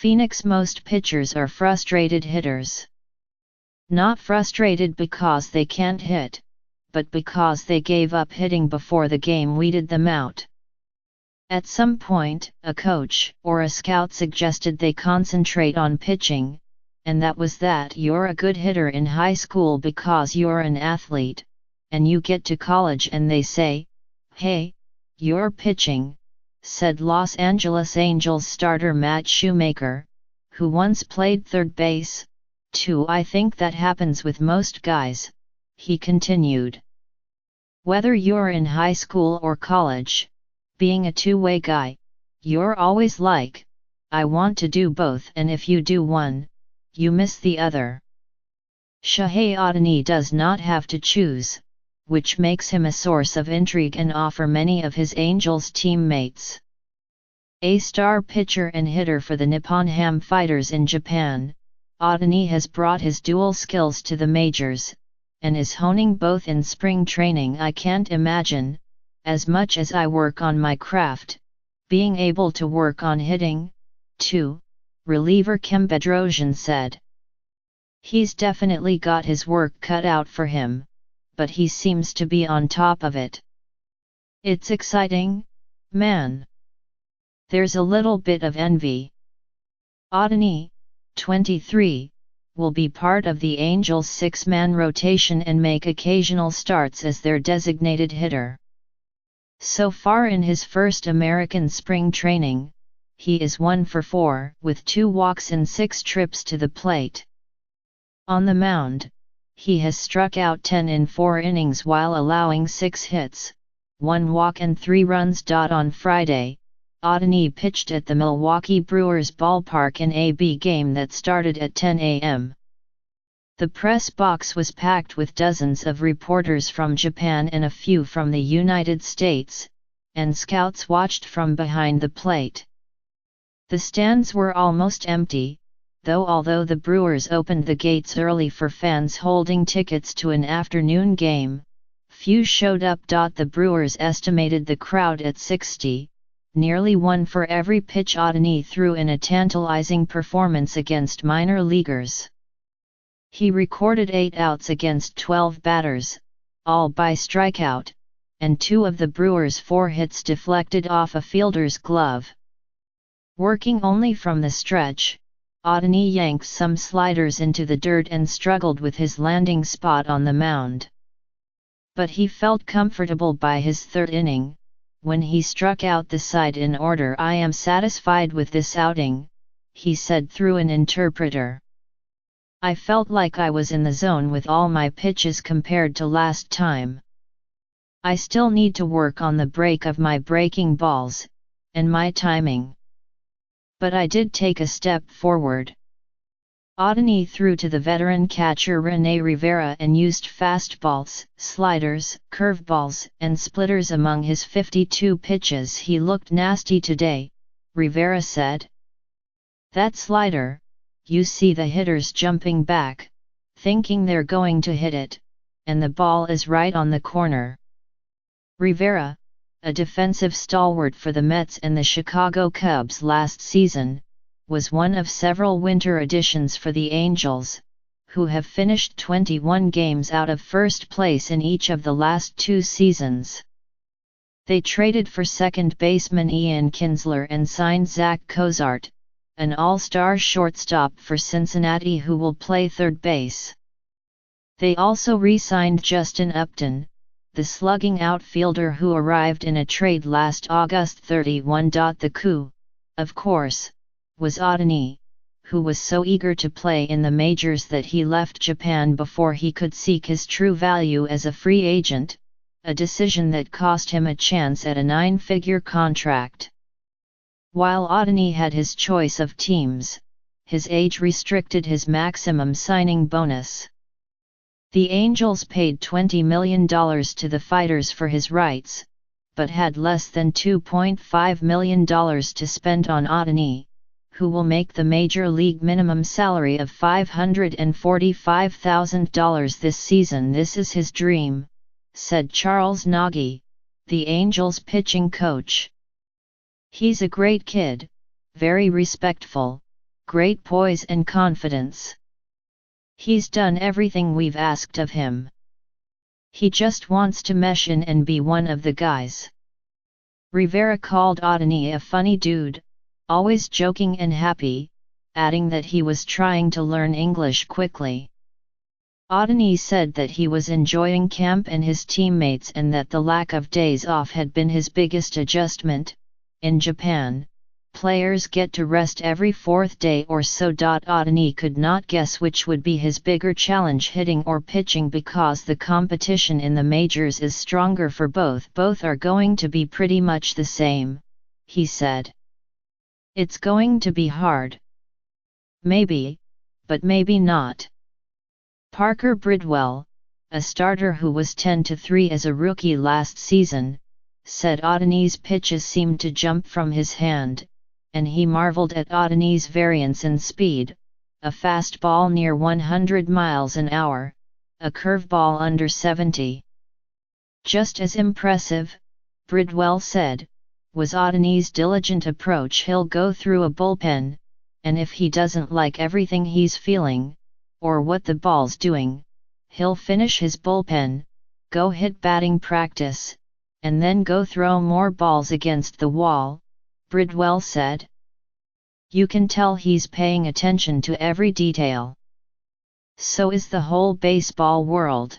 Phoenix. Most pitchers are frustrated hitters. Not frustrated because they can't hit, but because they gave up hitting before the game weeded them out. At some point, a coach or a scout suggested they concentrate on pitching, and that was that. You're a good hitter in high school because you're an athlete, and you get to college and they say, "Hey, you're pitching," said Los Angeles Angels starter Matt Shoemaker, who once played third base. I think that happens with most guys," he continued. "Whether you're in high school or college, being a two-way guy, you're always like, I want to do both, and if you do one, you miss the other." Shohei Ohtani does not have to choose, which makes him a source of intrigue and awe for many of his Angels teammates. A star pitcher and hitter for the Nippon Ham Fighters in Japan, Ohtani has brought his dual skills to the majors, and is honing both in spring training. "I can't imagine, as much as I work on my craft, being able to work on hitting, too," reliever Kim Bedrosian said. "He's definitely got his work cut out for him, but he seems to be on top of it. It's exciting, man. There's a little bit of envy." Ohtani, 23, will be part of the Angels' six-man rotation and make occasional starts as their designated hitter. So far in his first American spring training, he is 1 for 4 with 2 walks and 6 trips to the plate. On the mound, he has struck out 10 in 4 innings while allowing 6 hits, 1 walk and 3 runs. On Friday, Ohtani pitched at the Milwaukee Brewers ballpark in a B game that started at 10 a.m. The press box was packed with dozens of reporters from Japan and a few from the United States, and scouts watched from behind the plate. The stands were almost empty, although the Brewers opened the gates early for fans holding tickets to an afternoon game, few showed up. The Brewers estimated the crowd at 60, nearly 1 for every pitch Ohtani threw in a tantalizing performance against minor leaguers. He recorded 8 outs against 12 batters, all by strikeout, and 2 of the Brewers' 4 hits deflected off a fielder's glove. Working only from the stretch, Ohtani yanked some sliders into the dirt and struggled with his landing spot on the mound. But he felt comfortable by his third inning, when he struck out the side in order. "I am satisfied with this outing," he said through an interpreter. "I felt like I was in the zone with all my pitches compared to last time. I still need to work on the break of my breaking balls, and my timing. But I did take a step forward." Ohtani threw to the veteran catcher Rene Rivera and used fastballs, sliders, curveballs, and splitters among his 52 pitches. "He looked nasty today," Rivera said. "That slider, you see the hitters jumping back, thinking they're going to hit it, and the ball is right on the corner." Rivera, a defensive stalwart for the Mets and the Chicago Cubs last season, was one of several winter additions for the Angels, who have finished 21 games out of first place in each of the last 2 seasons. They traded for second baseman Ian Kinsler and signed Zach Cozart, an all-star shortstop for Cincinnati who will play third base. They also re-signed Justin Upton, the slugging outfielder who arrived in a trade last August 31. The coup, of course, was Ohtani, who was so eager to play in the majors that he left Japan before he could seek his true value as a free agent, a decision that cost him a chance at a 9-figure contract. While Ohtani had his choice of teams, his age restricted his maximum signing bonus. The Angels paid $20 million to the Fighters for his rights, but had less than $2.5 million to spend on Ohtani, who will make the major league minimum salary of $545,000 this season. "This is his dream," said Charles Nagi, the Angels pitching coach. "He's a great kid, very respectful, great poise and confidence. He's done everything we've asked of him. He just wants to mesh in and be one of the guys." Rivera called Ohtani a funny dude, always joking and happy, adding that he was trying to learn English quickly. Ohtani said that he was enjoying camp and his teammates and that the lack of days off had been his biggest adjustment. In Japan, players get to rest every fourth day or so. Ohtani could not guess which would be his bigger challenge, hitting or pitching, because the competition in the majors is stronger for both. "Both are going to be pretty much the same," he said. "It's going to be hard. Maybe, but maybe not." Parker Bridwell, a starter who was 10-3 as a rookie last season, said Ohtani's pitches seemed to jump from his hand, and he marveled at Ohtani's variance in speed, a fastball near 100 miles an hour, a curveball under 70. Just as impressive, Bridwell said, was Ohtani's diligent approach. He'll go through a bullpen, and if he doesn't like everything he's feeling, or what the ball's doing, he'll finish his bullpen, go hit batting practice, and then go throw more balls against the wall, Bridwell said. "You can tell he's paying attention to every detail. So is the whole baseball world.